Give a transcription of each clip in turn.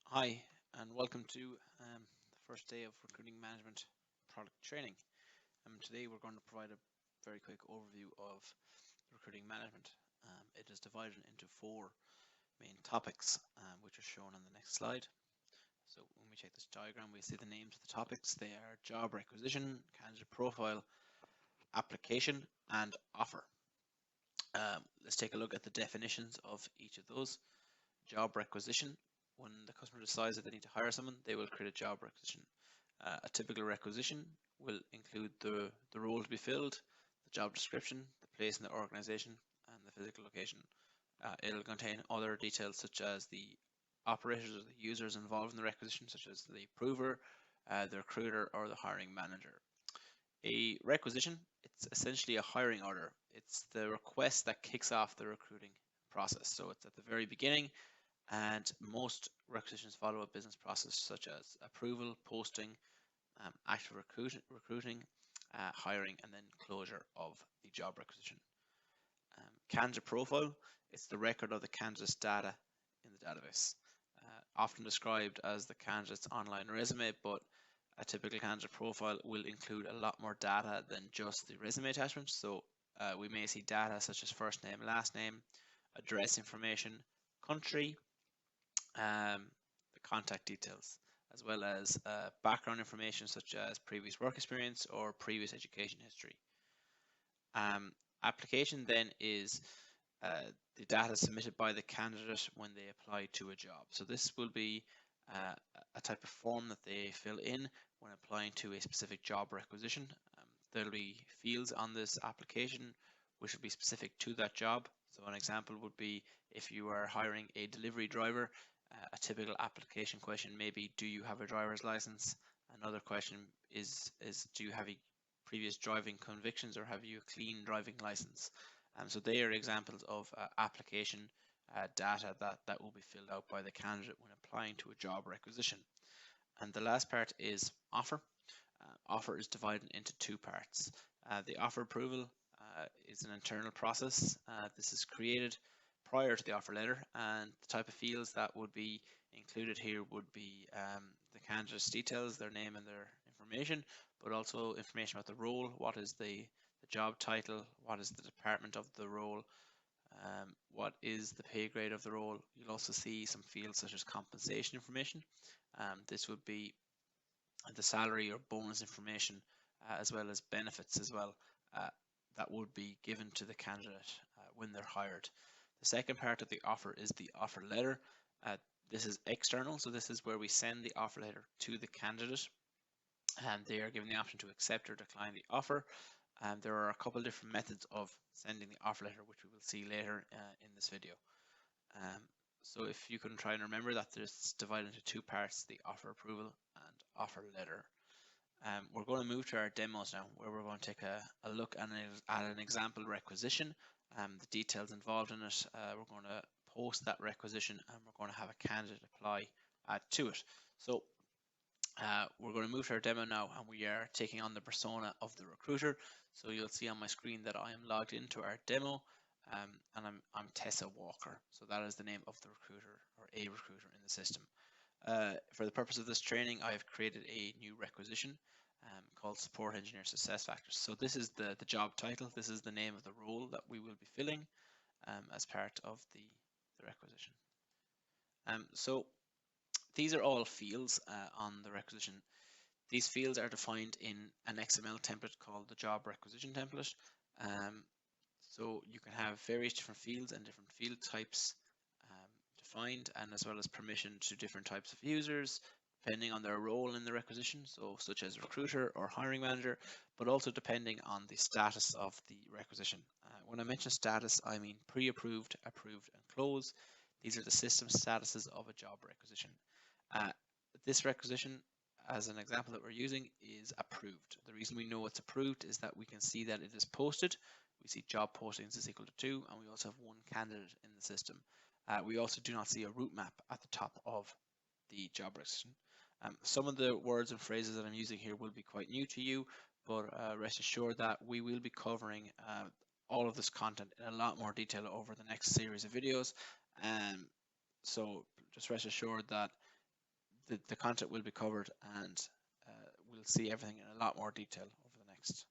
Hi, and welcome to the first day of recruiting management product training. Today we're going to provide a very quick overview of recruiting management. It is divided into four main topics, which are shown on the next slide. So when we check this diagram, we see the names of the topics. They are job requisition, candidate profile, application, and offer. Let's take a look at the definitions of each of those. Job requisition: when the customer decides that they need to hire someone, they will create a job requisition. A typical requisition will include the role to be filled, the job description, the place in the organization, and the physical location. It'll contain other details such as the operators or the users involved in the requisition, such as the approver, the recruiter, or the hiring manager. A requisition, it's essentially a hiring order. It's the request that kicks off the recruiting process. So it's at the very beginning, and most requisitions follow a business process such as approval, posting, active recruiting, hiring, and then closure of the job requisition. Candidate profile, it's the record of the candidate's data in the database, often described as the candidate's online resume, but a typical candidate profile will include a lot more data than just the resume attachment. So we may see data such as first name, last name, address information, country, the contact details, as well as background information such as previous work experience or previous education history. Application then is the data submitted by the candidate when they apply to a job. So this will be a type of form that they fill in when applying to a specific job requisition. There'll be fields on this application which will be specific to that job. So an example would be if you are hiring a delivery driver, a typical application question may be, do you have a driver's license? Another question is do you have a previous driving convictions or have you a clean driving license? So they are examples of application data that will be filled out by the candidate when applying to a job requisition. And the last part is offer. Offer is divided into two parts. The offer approval is an internal process. This is created prior to the offer letter, and the type of fields that would be included here would be the candidate's details, their name and their information, but also information about the role, what is the job title, what is the department of the role, what is the pay grade of the role. You'll also see some fields such as compensation information. This would be the salary or bonus information, as well as benefits as well, that would be given to the candidate when they're hired. The second part of the offer is the offer letter. This is external, so this is where we send the offer letter to the candidate, and they are given the option to accept or decline the offer. There are a couple of different methods of sending the offer letter, which we will see later in this video. So if you can try and remember that it's divided into two parts, the offer approval and offer letter. We're going to move to our demos now, where we're going to take a look at an example requisition, the details involved in it. We're going to post that requisition and we're going to have a candidate apply to it. So we're going to move to our demo now, and we are taking on the persona of the recruiter. So you'll see on my screen that I am logged into our demo, and I'm Tessa Walker. So that is the name of the recruiter or a recruiter in the system. For the purpose of this training, I have created a new requisition called Support Engineer SuccessFactors. So this is the job title. This is the name of the role that we will be filling as part of the requisition. So these are all fields on the requisition. These fields are defined in an XML template called the job requisition template. So you can have various different fields and different field types defined, and as well as permission to different types of users depending on their role in the requisition, so such as recruiter or hiring manager, but also depending on the status of the requisition. When I mention status, I mean pre-approved, approved, and closed. These are the system statuses of a job requisition. This requisition, as an example that we're using, is approved. The reason we know it's approved is that we can see that it is posted. We see job postings is equal to 2, and we also have one candidate in the system. We also do not see a route map at the top of the job requisition. Some of the words and phrases that I'm using here will be quite new to you, but rest assured that we will be covering all of this content in a lot more detail over the next series of videos. So just rest assured that the content will be covered, and we'll see everything in a lot more detail over the next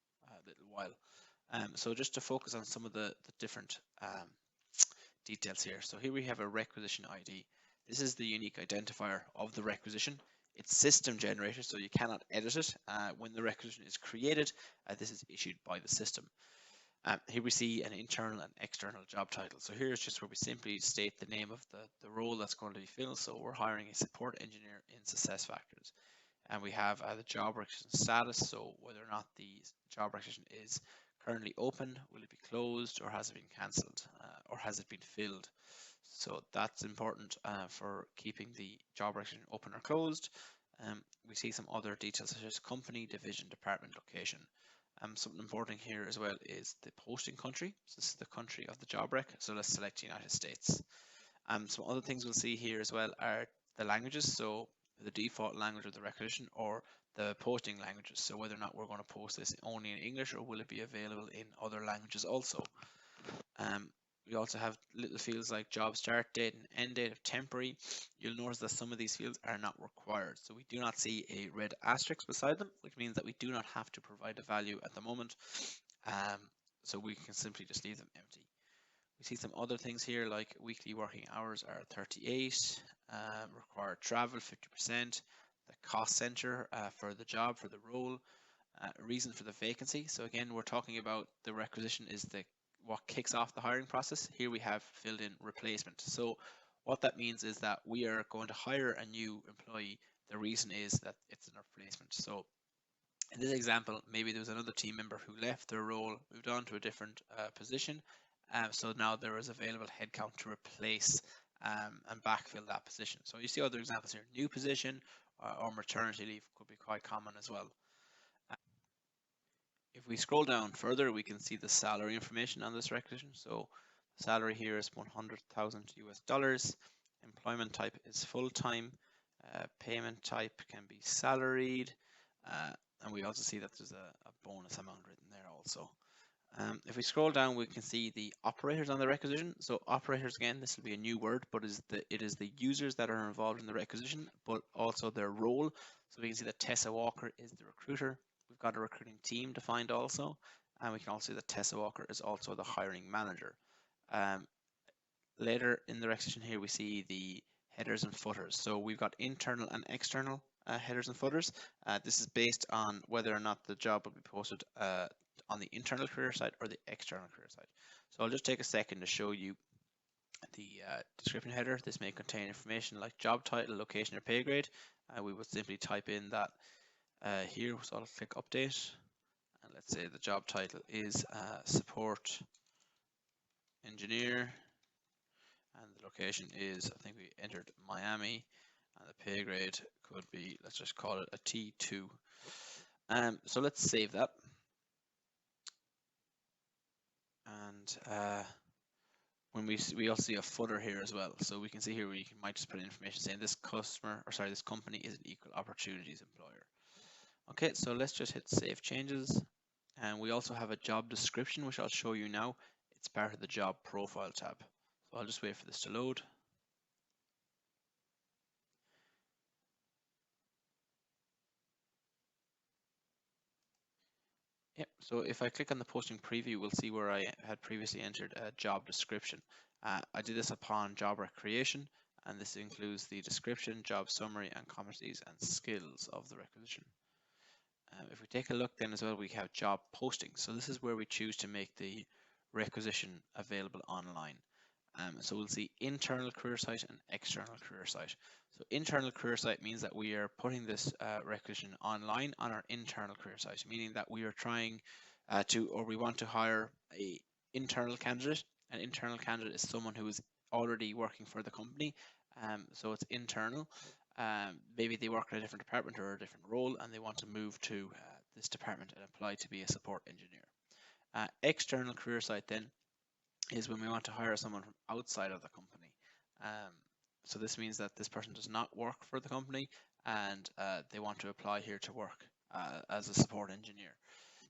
little while. So just to focus on some of the different details here. So here we have a requisition ID. This is the unique identifier of the requisition. It's system generated, so you cannot edit it. When the requisition is created, this is issued by the system. Here we see an internal and external job title. So here's just where we simply state the name of the role that's going to be filled. So we're hiring a support engineer in SuccessFactors. And we have the job requisition status, so whether or not the job requisition is currently open, will it be closed, or has it been cancelled, or has it been filled. So that's important for keeping the job requisition open or closed. We see some other details such as company, division, department, location. Something important here as well is the posting country. So this is the country of the job rec. So let's select United States. Some other things we'll see here as well are the languages. So the default language of the requisition or the posting languages. So whether or not we're going to post this only in English or will it be available in other languages also. We also have little fields like job start date and end date of temporary. You'll notice that some of these fields are not required. So we do not see a red asterisk beside them, which means that we do not have to provide a value at the moment. So we can simply just leave them empty. We see some other things here like weekly working hours are 38, required travel 50%, the cost center for the job, for the role, reason for the vacancy. So again, we're talking about the requisition is what kicks off the hiring process. Here we have filled in replacement. So what that means is that we are going to hire a new employee. The reason is that it's an replacement. So in this example, maybe there was another team member who left their role, moved on to a different position. So now there is available headcount to replace and backfill that position. So you see other examples here. New position or maternity leave could be quite common as well. If we scroll down further, we can see the salary information on this requisition. So salary here is 100,000 US dollars. Employment type is full-time. Payment type can be salaried. And we also see that there's a bonus amount written there also. If we scroll down, we can see the operators on the requisition. So operators, again, this will be a new word, but it is the users that are involved in the requisition, but also their role. So we can see that Tessa Walker is the recruiter. We've got a recruiting team defined also, and we can also see that Tessa Walker is also the hiring manager. Later in the requisition here, we see the headers and footers. So we've got internal and external headers and footers. This is based on whether or not the job will be posted on the internal career site or the external career site. So I'll just take a second to show you the description header. This may contain information like job title, location, or pay grade. We would simply type in that here. So I'll click update, and let's say the job title is support engineer, and the location is, I think we entered Miami, and the pay grade could be, let's just call it a T2. So let's save that. And when we also see a footer here as well, so we can see here where you might just put in information saying this this company is an equal opportunities employer. Okay, so let's just hit save changes, and we also have a job description which I'll show you now. It's part of the job profile tab. So I'll just wait for this to load. Yep, so if I click on the posting preview, we'll see where I had previously entered a job description. I did this upon job rec creation, and this includes the description, job summary, and competencies and skills of the requisition. If we take a look then as well, we have job posting. So this is where we choose to make the requisition available online. So we'll see internal career site and external career site. So internal career site means that we are putting this requisition online on our internal career site, meaning that we are trying we want to hire a internal candidate. An internal candidate is someone who is already working for the company. So it's internal. Maybe they work in a different department or a different role, and they want to move to this department and apply to be a support engineer. External career site then is when we want to hire someone from outside of the company. So this means that this person does not work for the company, and they want to apply here to work as a support engineer.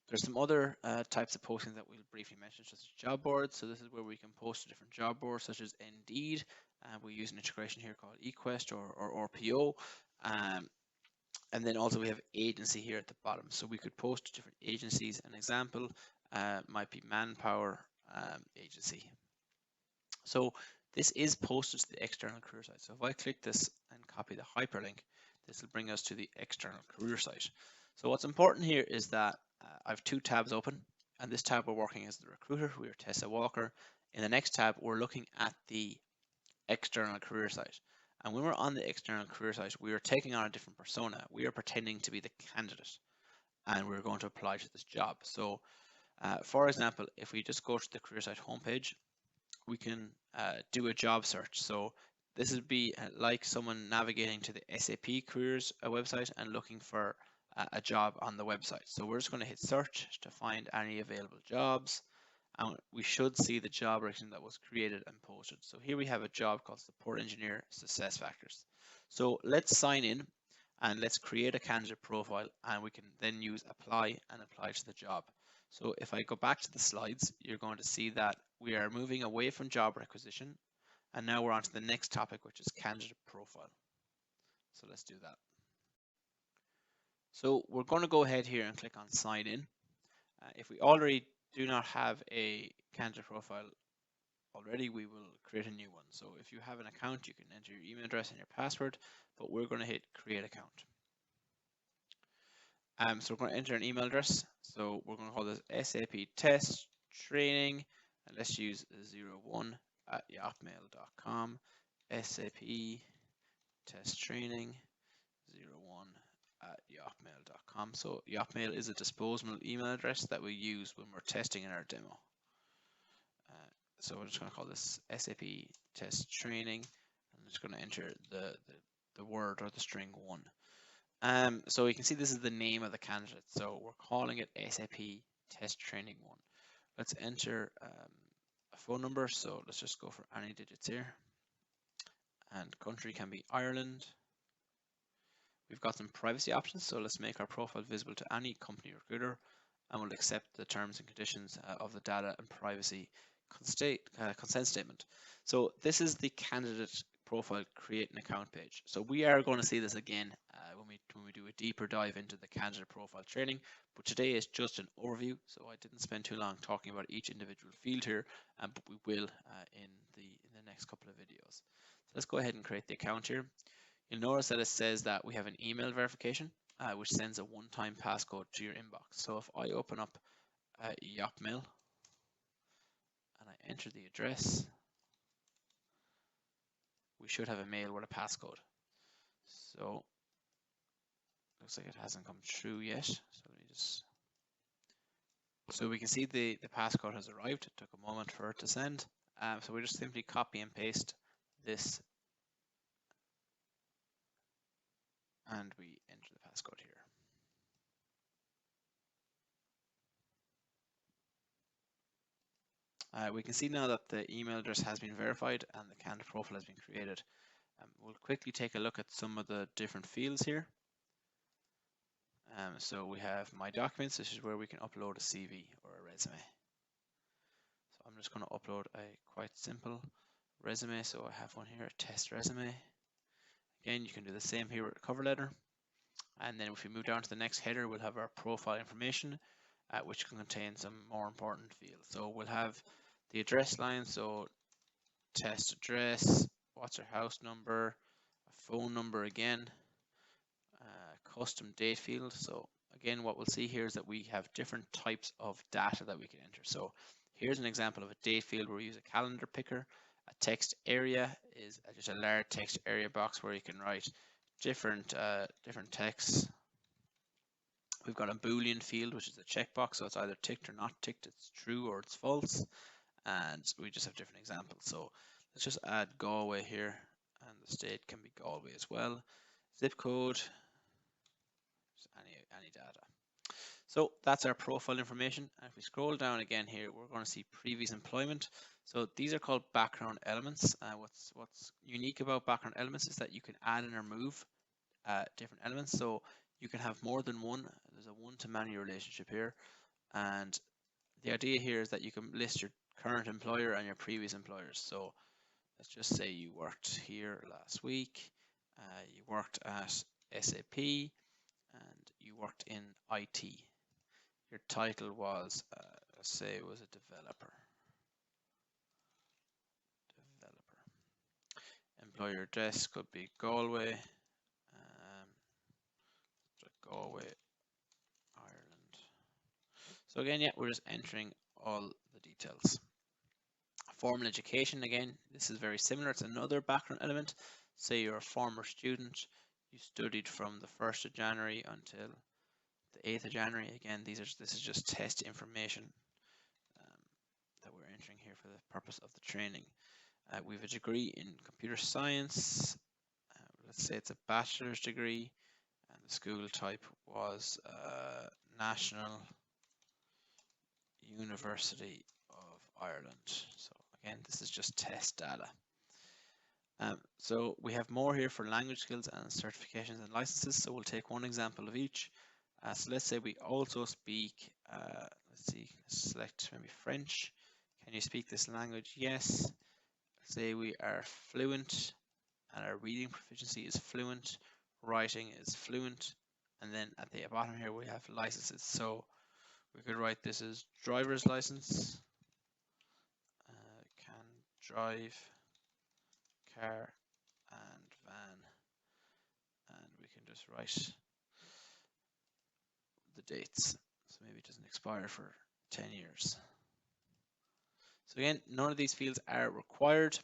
There's some other types of posting that we'll briefly mention, such as job boards. So this is where we can post to different job boards, such as Indeed. We use an integration here called eQuest or RPO. And then also we have agency here at the bottom. So we could post to different agencies. An example might be Manpower agency. So this is posted to the external career site. So if I click this and copy the hyperlink, this will bring us to the external career site. So what's important here is that I have two tabs open. And this tab we're working as the recruiter, we are Tessa Walker. In the next tab, we're looking at the external career site. And when we're on the external career site, we are taking on a different persona. We are pretending to be the candidate and we're going to apply to this job. So for example, if we just go to the career site homepage, we can do a job search. So this would be like someone navigating to the SAP careers website and looking for a job on the website. So we're just going to hit search to find any available jobs. And we should see the job description that was created and posted. So here we have a job called Support Engineer SuccessFactors. So let's sign in and let's create a candidate profile, and we can then use apply and apply to the job. So if I go back to the slides, you're going to see that we are moving away from job requisition, and now we're on to the next topic, which is candidate profile. So let's do that. So we're going to go ahead here and click on sign in. If we already do not have a candidate profile already, we will create a new one. So if you have an account, you can enter your email address and your password, but we're going to hit create account. So we're going to enter an email address. So we're going to call this SAP test training, and let's use 01@yahotmail.com. SAP test training 01@yahotmail.com. So Yahotmail is a disposable email address that we use when we're testing in our demo. So we're just going to call this SAP test training. I'm just going to enter the word or the string 1. So you can see this is the name of the candidate. So we're calling it SAP test training 1. Let's enter a phone number. So let's just go for any digits here. And country can be Ireland. We've got some privacy options. So let's make our profile visible to any company recruiter, and we'll accept the terms and conditions of the data and privacy consent statement. So this is the candidate profile create an account page. So we are going to see this again when we do a deeper dive into the candidate profile training, but today is just an overview, so I didn't spend too long talking about each individual field here, but we will in the next couple of videos. So let's go ahead and create the account here. You'll notice that it says that we have an email verification, which sends a one-time passcode to your inbox. So if I open up Yahotmail and I enter the address, we should have a mail with a passcode. So looks like it hasn't come through yet. So let me just. So we can see the passcode has arrived. It took a moment for it to send. So we just simply copy and paste this, and we enter the passcode here. We can see now that the email address has been verified and the candidate profile has been created. We'll quickly take a look at some of the different fields here. So we have my documents. This is where we can upload a CV or a resume. So I'm just going to upload a quite simple resume. So I have one here, a test resume. Again, you can do the same here with a cover letter. And then if we move down to the next header, we'll have our profile information, which can contain some more important fields. So we'll have the address line, so test address, what's your house number, a phone number again, custom date field. So again, what we'll see here is that we have different types of data that we can enter. So here's an example of a date field where we use a calendar picker. A text area is just a large text area box where you can write different texts. We've got a Boolean field, which is a checkbox, so it's either ticked or not ticked, it's true or it's false, and we just have different examples. So let's just add Galway here, and the state can be Galway as well. Zip code, just any data. So that's our profile information. And if we scroll down again here, we're going to see previous employment. So these are called background elements. What's unique about background elements is that you can add and remove different elements. So you can have more than one. There's a one-to-many relationship here. And the idea here is that you can list your current employer and your previous employers. So let's just say you worked here last week you worked at SAP, and you worked in IT. Your title was, let's say it was a developer. Employer address could be Galway, Galway, Ireland. So again, yeah, we're just entering all the details. Formal education, again, this is very similar. It's another background element. Say you're a former student, you studied from the 1st of January until the 8th of January. Again, this is just test information that we're entering here for the purpose of the training. We have a degree in computer science. Let's say it's a bachelor's degree, and the school type was National University of Ireland. So again, this is just test data. So we have more here for language skills and certifications and licenses. So we'll take one example of each. So let's say we also speak, let's see, select maybe French. Can you speak this language? Yes. Say we are fluent and our reading proficiency is fluent, writing is fluent, and then at the bottom here we have licenses. So we could write this as driver's license, can drive car and van, and we can just write the dates, so maybe it doesn't expire for 10 years. So again, none of these fields are required,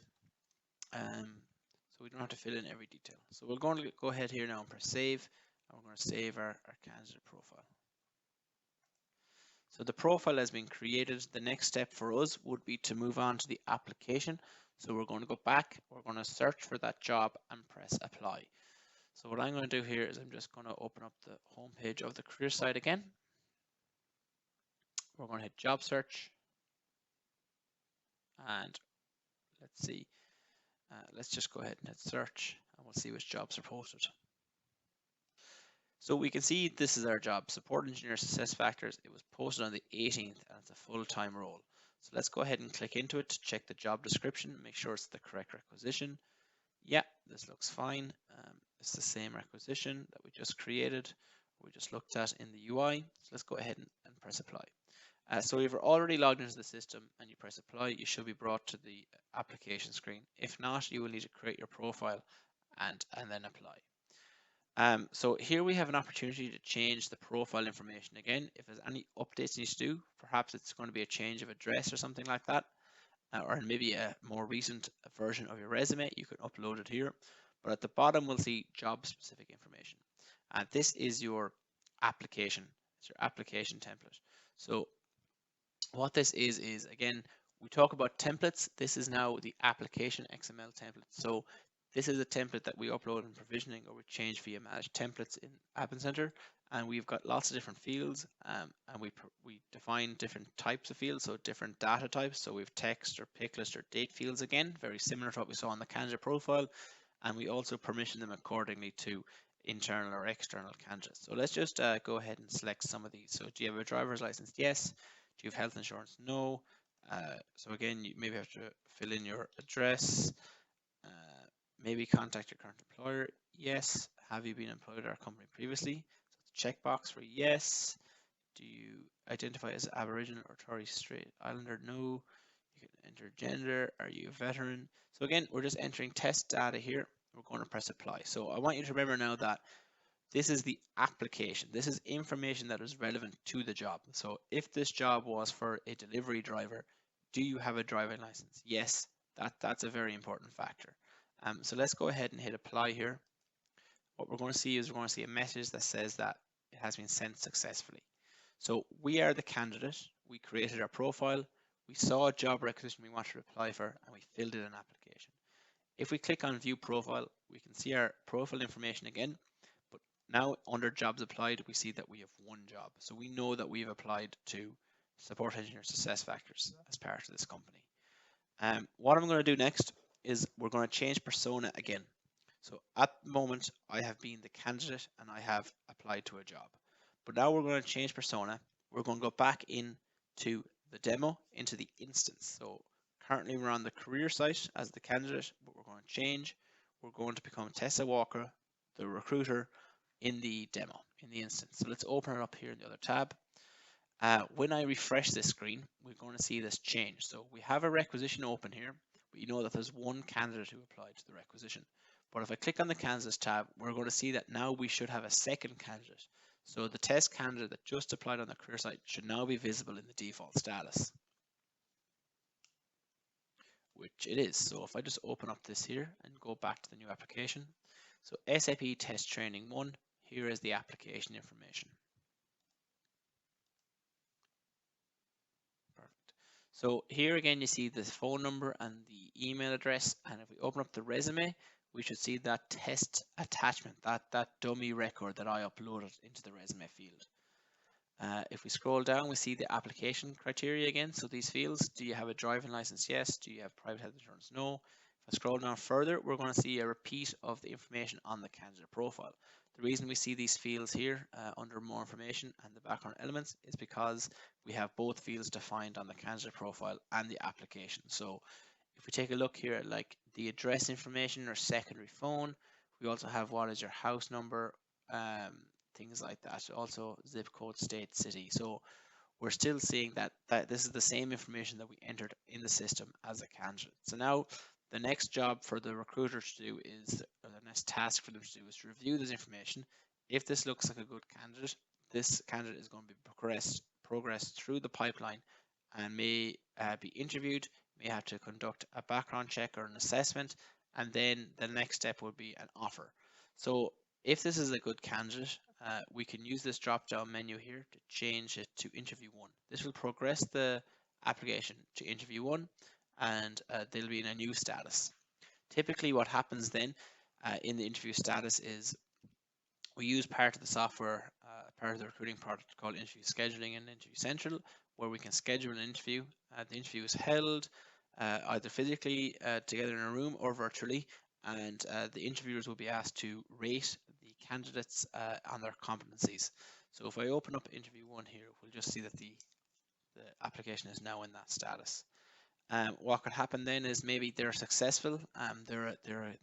so we don't have to fill in every detail. So we're going to go ahead here now and press save, and we're going to save our candidate profile. So the profile has been created. The next step for us would be to move on to the application. So we're going to go back, we're going to search for that job and press apply. So what I'm going to do here is I'm just going to open up the home page of the career site again. We're going to hit job search, and let's see, let's just go ahead and hit search, and we'll see which jobs are posted. So we can see this is our job, support engineer SuccessFactors. It was posted on the 18th, and it's a full-time role. So let's go ahead and click into it to check the job description, make sure it's the correct requisition. Yeah, this looks fine. It's the same requisition that we just created, we just looked at in the UI. So let's go ahead and press apply. So if you're already logged into the system and you press apply, you should be brought to the application screen. If not, you will need to create your profile and then apply. So here we have an opportunity to change the profile information. Again, if there's any updates you need to do, perhaps it's going to be a change of address or something like that, or maybe a more recent version of your resume, you can upload it here. But at the bottom, we'll see job specific information. And this is your application. It's your application template. So what this is again, we talk about templates. This is now the application XML template. So this is a template that we upload in provisioning, or we change via manage templates in Admin Center, and we've got lots of different fields, and we define different types of fields, so different data types. So we have text or pick list or date fields, again very similar to what we saw on the candidate profile, and we also permission them accordingly to internal or external candidates. So let's just go ahead and select some of these. So do you have a driver's license? Yes. Do you have health insurance? No. So again, you maybe have to fill in your address. Maybe contact your current employer. Yes. Have you been employed at our company previously? So checkbox for yes. Do you identify as Aboriginal or Torres Strait Islander? No. You can enter gender. Are you a veteran? So again, we're just entering test data here. We're going to press apply. So I want you to remember now that this is the application. This is information that is relevant to the job. So if this job was for a delivery driver, do you have a driving license? Yes, that's a very important factor. So let's go ahead and hit apply here. What we're going to see is we're going to see a message that says that it has been sent successfully. So we are the candidate. We created our profile. We saw a job requisition we wanted to apply for, and we filled in an application. If we click on view profile, we can see our profile information again. But now under jobs applied, we see that we have one job. So we know that we've applied to support engineer SuccessFactors as part of this company. What I'm going to do next is we're going to change persona again. So at the moment, I have been the candidate and I have applied to a job. But now we're going to change persona. We're going to go back into the demo, into the instance. So currently we're on the career site as the candidate, but we're going to change. we're going to become Tessa Walker, the recruiter, in the demo, in the instance. So let's open it up here in the other tab. When I refresh this screen, we're going to see this change. So we have a requisition open here. We know that there's one candidate who applied to the requisition. But if I click on the candidates tab, we're going to see that now we should have a second candidate. So the test candidate that just applied on the career site should now be visible in the default status, which it is. So if I just open up this here and go back to the new application. So SAP Test Training 1, here is the application information. Perfect. So here again, you see the phone number and the email address. And if we open up the resume, we should see that test attachment, that dummy record that I uploaded into the resume field. If we scroll down, we see the application criteria again. So these fields, do you have a driving license? Yes. Do you have private health insurance? No. If I scroll down further, we're going to see a repeat of the information on the candidate profile. The reason we see these fields here under more information and the background elements is because we have both fields defined on the candidate profile and the application. So if we take a look here at like the address information or secondary phone, we also have what is your house number, things like that. Also zip code, state, city. So we're still seeing that this is the same information that we entered in the system as a candidate. So now the next job for the recruiter to do is, or the next task for them to do is to review this information. If this looks like a good candidate, this candidate is going to be progressed through the pipeline and may be interviewed, may have to conduct a background check or an assessment, and then the next step would be an offer. So if this is a good candidate, we can use this drop-down menu here to change it to interview 1. This will progress the application to interview 1, and they'll be in a new status. Typically what happens then in the interview status is we use part of the software, part of the recruiting product called Interview Scheduling and Interview Central, where we can schedule an interview. The interview is held either physically together in a room or virtually, and the interviewers will be asked to rate the candidates on their competencies. So if I open up interview 1 here, we'll just see that the application is now in that status. What could happen then is maybe they're successful, they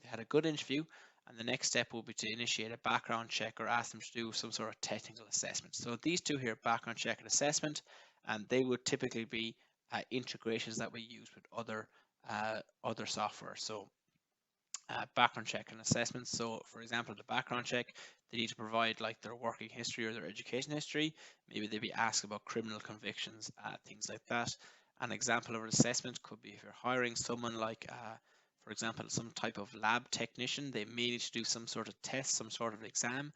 had a good interview, and the next step will be to initiate a background check or ask them to do some sort of technical assessment. So these two here, background check and assessment, and they would typically be integrations that we use with other software. So background check and assessments. So for example, the background check, they need to provide like their working history or their education history. Maybe they'd be asked about criminal convictions, things like that. An example of an assessment could be if you're hiring someone like, for example, some type of lab technician, they may need to do some sort of test, some sort of exam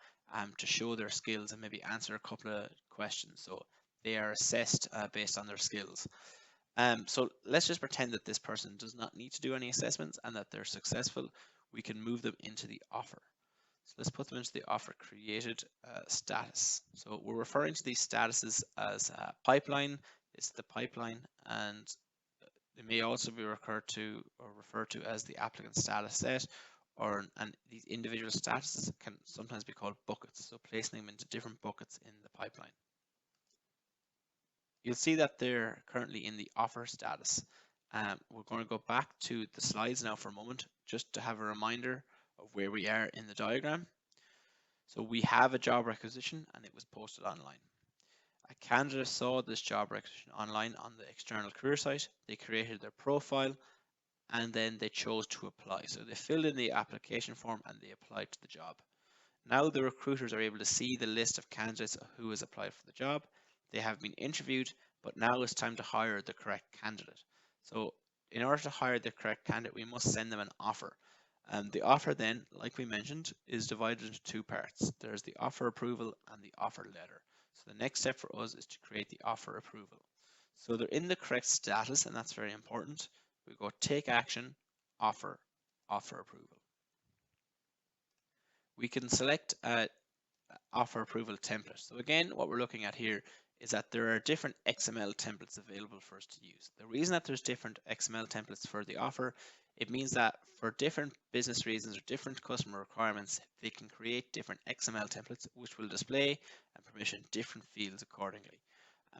to show their skills and maybe answer a couple of questions. So they are assessed based on their skills. So let's just pretend that this person does not need to do any assessments and that they're successful. We can move them into the offer. So let's put them into the offer created status. So we're referring to these statuses as pipeline. It's the pipeline, and they may also be referred to as the applicant status set, and these individual statuses can sometimes be called buckets. So placing them into different buckets in the pipeline. You'll see that they're currently in the offer status. We're going to go back to the slides now for a moment, just to have a reminder of where we are in the diagram. So we have a job requisition and it was posted online. A candidate saw this job requisition online on the external career site. They created their profile and then they chose to apply. So they filled in the application form and they applied to the job. Now the recruiters are able to see the list of candidates who has applied for the job. They have been interviewed, but now it's time to hire the correct candidate. So in order to hire the correct candidate, we must send them an offer. And the offer then, like we mentioned, is divided into 2 parts. There's the offer approval and the offer letter. So the next step for us is to create the offer approval. So they're in the correct status, and that's very important. We go take action, offer approval. We can select an offer approval template. So again, what we're looking at here is that there are different XML templates available for us to use. The reason that there's different XML templates for the offer, it means that for different business reasons or different customer requirements, they can create different XML templates which will display and permission different fields accordingly.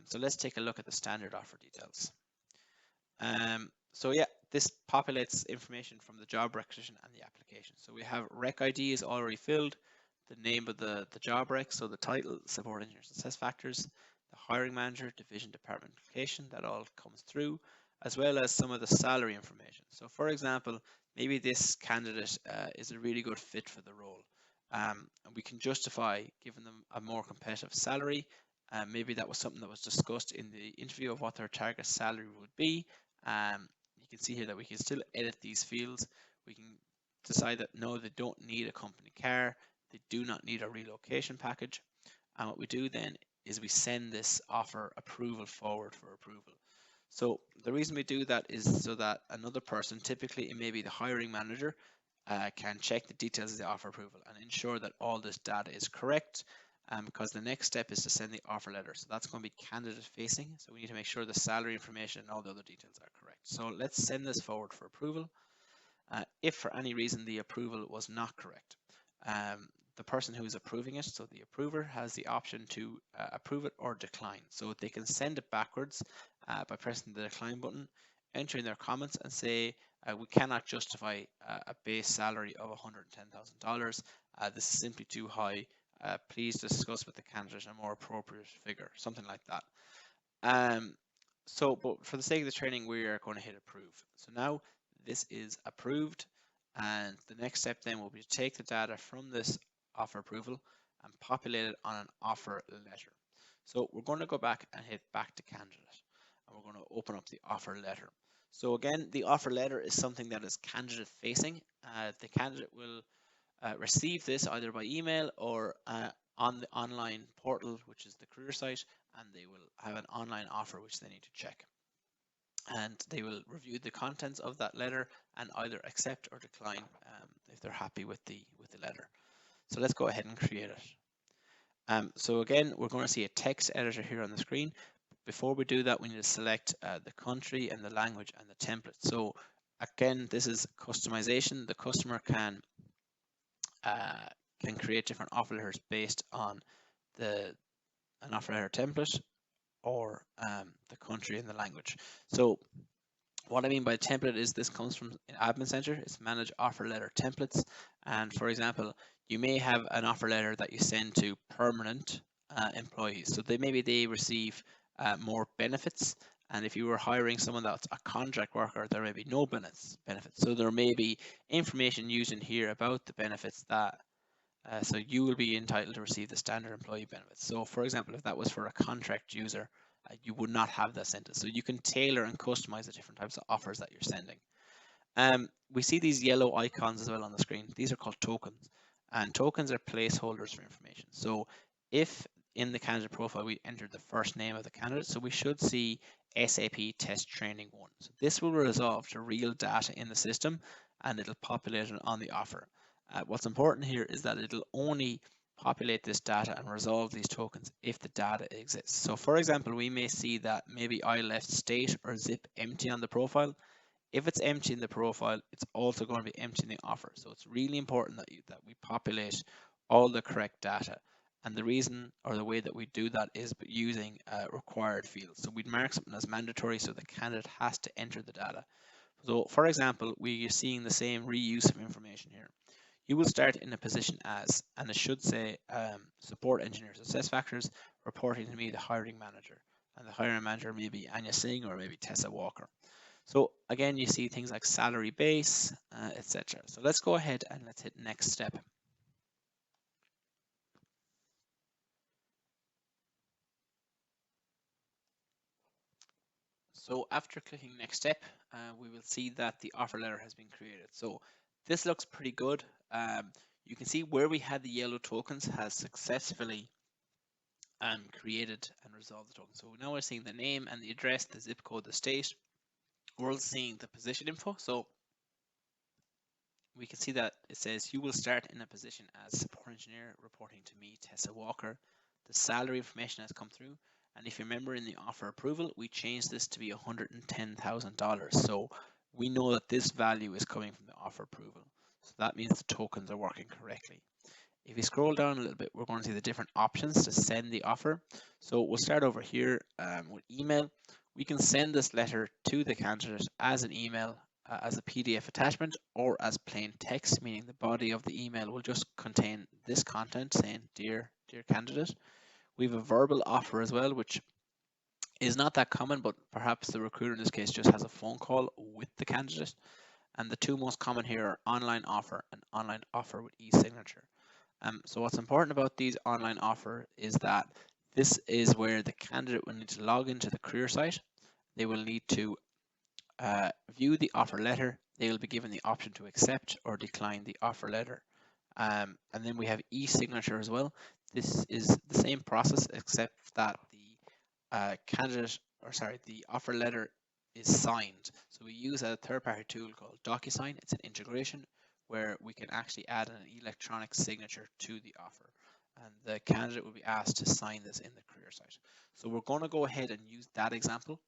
So let's take a look at the standard offer details. So yeah, this populates information from the job requisition and the application. So we have rec ID is already filled, the name of the job rec, so the title, support engineer SuccessFactors, the hiring manager, division, department, location, that all comes through, as well as some of the salary information. So for example, maybe this candidate is a really good fit for the role. And we can justify giving them a more competitive salary. Maybe that was something that was discussed in the interview of what their target salary would be. You can see here that we can still edit these fields. We can decide that no, they don't need a company car. They do not need a relocation package. And what we do then is we send this offer approval forward for approval. So the reason we do that is so that another person, typically it may be the hiring manager, can check the details of the offer approval and ensure that all this data is correct, because the next step is to send the offer letter. So that's going to be candidate facing. So we need to make sure the salary information and all the other details are correct. So let's send this forward for approval. If for any reason the approval was not correct, the person who is approving it, so the approver, has the option to approve it or decline. So they can send it backwards by pressing the decline button, entering their comments and say, we cannot justify a base salary of $110,000. This is simply too high. Please discuss with the candidate a more appropriate figure, something like that. But for the sake of the training, we are going to hit approve. So now this is approved, and the next step then will be to take the data from this offer approval and populate it on an offer letter. So we're going to go back and hit back to candidate, and we're going to open up the offer letter. So again, the offer letter is something that is candidate facing. The candidate will receive this either by email or on the online portal, which is the career site, and they will have an online offer which they need to check. And they will review the contents of that letter and either accept or decline if they're happy with the letter. So let's go ahead and create it. So again, we're going to see a text editor here on the screen. Before we do that, we need to select the country and the language and the template. So again, this is customization. The customer can create different offer letters based on an offer letter template or the country and the language. So what I mean by template is this comes from an Admin Center. It's manage offer letter templates. And for example, you may have an offer letter that you send to permanent employees. So maybe they receive more benefits. And if you were hiring someone that's a contract worker, there may be no benefits. So there may be information used in here about the benefits that so you will be entitled to receive the standard employee benefits. So for example, if that was for a contract user, you would not have that sentence. So you can tailor and customize the different types of offers that you're sending. We see these yellow icons as well on the screen. These are called tokens, and tokens are placeholders for information. So if in the candidate profile we entered the first name of the candidate, so we should see SAP Test Training 1. So this will resolve to real data in the system, and it'll populate it on the offer. What's important here is that it'll only populate this data and resolve these tokens if the data exists. So for example, we may see that maybe I left state or zip empty on the profile. If it's empty in the profile, it's also going to be empty in the offer. So it's really important that we populate all the correct data. And the reason or the way that we do that is using required fields. So we'd mark something as mandatory so the candidate has to enter the data. So for example, we are seeing the same reuse of information here. You will start in a position as, and it should say support engineer SuccessFactors, reporting to me, the hiring manager. And the hiring manager may be Anya Singh or maybe Tessa Walker. So again, you see things like salary base, etc. So let's go ahead and let's hit next step. So after clicking next step, we will see that the offer letter has been created. So this looks pretty good. You can see where we had the yellow tokens has successfully created and resolved the token. So now we're seeing the name and the address, the zip code, the state. We're also seeing the position info. So we can see that it says you will start in a position as support engineer, reporting to me, Tessa Walker. The salary information has come through. And if you remember in the offer approval, we changed this to be $110,000. So we know that this value is coming from the offer approval. So that means the tokens are working correctly. If you scroll down a little bit, we're going to see the different options to send the offer. So we'll start over here with email. We can send this letter to the candidate as an email as a PDF attachment or as plain text, meaning the body of the email will just contain this content saying, dear candidate. We have a verbal offer as well, which is not that common, but perhaps the recruiter in this case just has a phone call with the candidate. And the two most common here are online offer and online offer with e-signature. So what's important about these online offer is that this is where the candidate will need to log into the career site. They will need to view the offer letter. They will be given the option to accept or decline the offer letter. And then we have e-signature as well. This is the same process except that the offer letter is signed. So we use a third-party tool called DocuSign. It's an integration where we can actually add an electronic signature to the offer. And the candidate will be asked to sign this in the career site. So we're going to go ahead and use that example.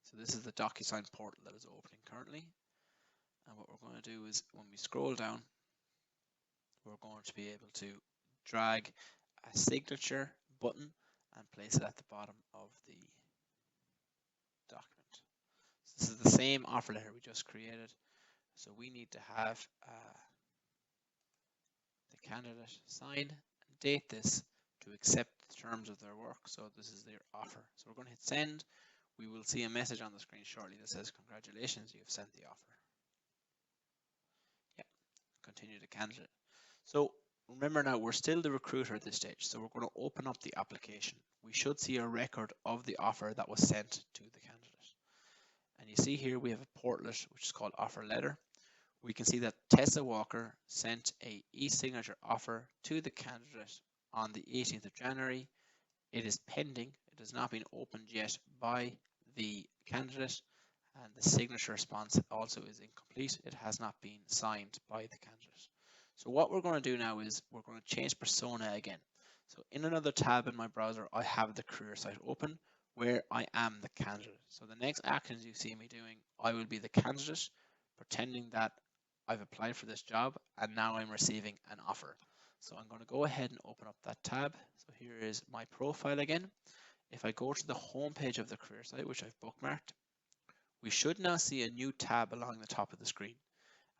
So this is the DocuSign portal that is opening currently. And what we're going to do is when we scroll down, we're going to be able to drag a signature button and place it at the bottom of the document. So this is the same offer letter we just created. So we need to have the candidate sign and date this to accept the terms of their work. So this is their offer. So we're going to hit send. We will see a message on the screen shortly that says, congratulations, you have sent the offer. Yeah, continue the candidate. So remember now, we're still the recruiter at this stage. So we're going to open up the application. We should see a record of the offer that was sent to the candidate. And you see here we have a portlet which is called offer letter. We can see that Tessa Walker sent a e-signature offer to the candidate on the 18th of January. It is pending. It has not been opened yet by the candidate, and the signature response also is incomplete. It has not been signed by the candidate. So what we're going to do now is we're going to change persona again. So in another tab in my browser, I have the career site open where I am the candidate. So the next actions you see me doing, I will be the candidate, pretending that I've applied for this job and now I'm receiving an offer. So I'm going to go ahead and open up that tab. So here is my profile again. If I go to the home page of the career site, which I've bookmarked, we should now see a new tab along the top of the screen.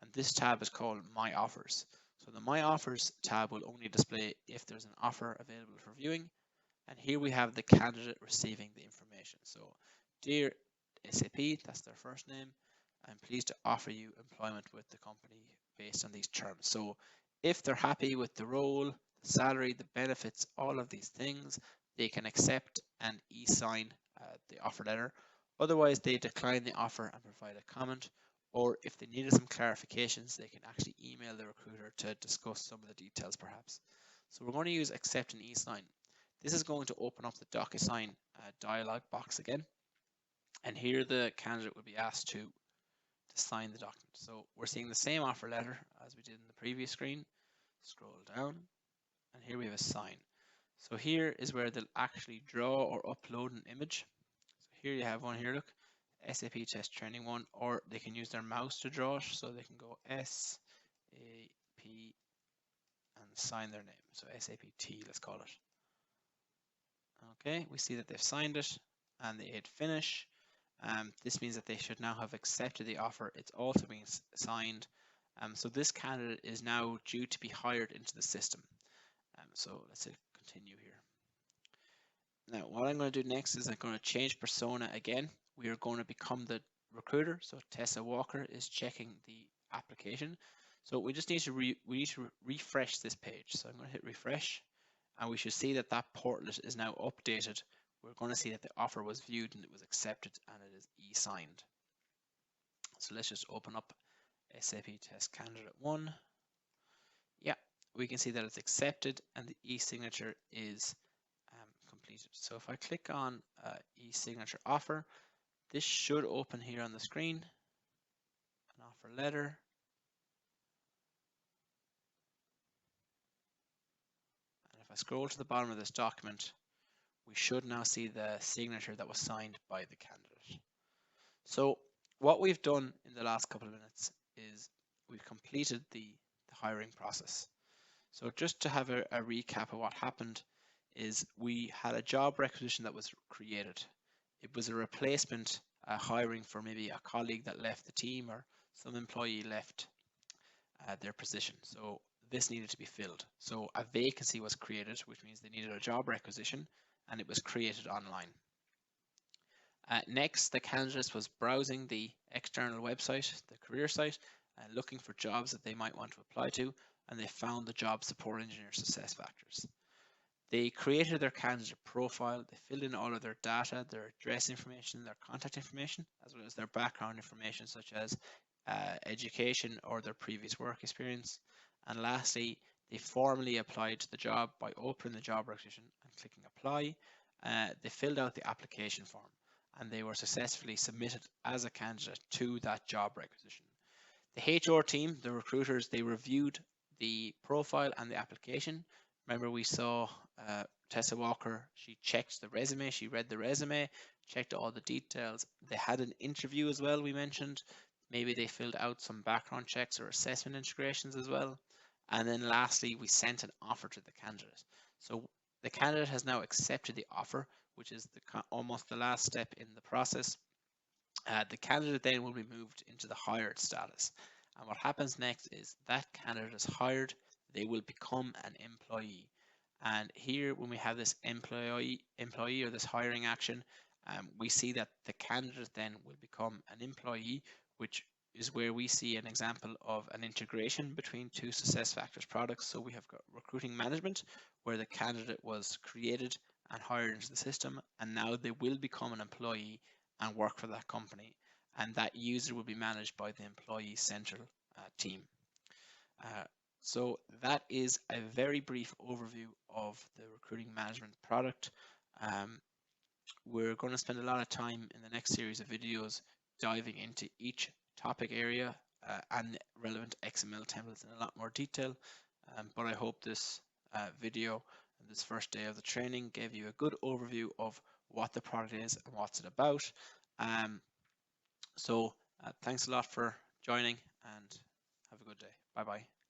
And this tab is called My Offers. So the My Offers tab will only display if there's an offer available for viewing. And here we have the candidate receiving the information. So, dear SAP, that's their first name, I'm pleased to offer you employment with the company based on these terms. So if they're happy with the role, the salary, the benefits, all of these things, they can accept and e-sign the offer letter. Otherwise, they decline the offer and provide a comment. Or if they needed some clarifications, they can actually email the recruiter to discuss some of the details perhaps. So we're going to use accept and e-sign. This is going to open up the DocuSign dialog box again. And here the candidate will be asked to sign the document. So we're seeing the same offer letter as we did in the previous screen. Scroll down and here we have a sign. So here is where they'll actually draw or upload an image. So here you have one here, look, SAP Test Training 1, or they can use their mouse to draw it. So they can go SAP and sign their name. So SAPT, let's call it. Okay, we see that they've signed it and they hit finish. This means that they should now have accepted the offer. It's also being signed. So this candidate is now due to be hired into the system. So let's continue here. Now, what I'm going to do next is I'm going to change persona again. We are going to become the recruiter. So Tessa Walker is checking the application. So we just need to refresh this page. So I'm going to hit refresh, and we should see that that portlet is now updated. We're going to see that the offer was viewed and it was accepted and it is e-signed. So let's just open up SAP Test Candidate 1. Yeah, we can see that it's accepted and the e-signature is completed. So if I click on e-signature offer, this should open here on the screen, an offer letter. And if I scroll to the bottom of this document, we should now see the signature that was signed by the candidate. So what we've done in the last couple of minutes is we've completed the hiring process. So just to have a recap of what happened is we had a job requisition that was created. it was a replacement hiring for maybe a colleague that left the team, or some employee left their position. So this needed to be filled. So a vacancy was created, which means they needed a job requisition, and it was created online. Next, the candidate was browsing the external website, the career site, and looking for jobs that they might want to apply to, and they found the job support engineer SuccessFactors. They created their candidate profile, they filled in all of their data, their address information, their contact information, as well as their background information such as education or their previous work experience. And lastly, they formally applied to the job by opening the job requisition and clicking apply. They filled out the application form, and they were successfully submitted as a candidate to that job requisition. The HR team, the recruiters, they reviewed the profile and the application. Remember, we saw Tessa Walker, she checked the resume, she read the resume, checked all the details. They had an interview as well, we mentioned. Maybe they filled out some background checks or assessment integrations as well. And then lastly, we sent an offer to the candidate. So the candidate has now accepted the offer, which is almost the last step in the process. The candidate then will be moved into the hired status. And what happens next is that candidate is hired, they will become an employee. And here, when we have this employee or this hiring action, we see that the candidate then will become an employee, which is where we see an example of an integration between two SuccessFactors products. So we have got recruiting management, where the candidate was created and hired into the system, and now they will become an employee and work for that company, and that user will be managed by the employee central team. So that is a very brief overview of the recruiting management product. We're going to spend a lot of time in the next series of videos diving into each topic area and relevant XML templates in a lot more detail, but I hope this video and this first day of the training gave you a good overview of what the product is and what's it about. So thanks a lot for joining, and have a good day. Bye bye.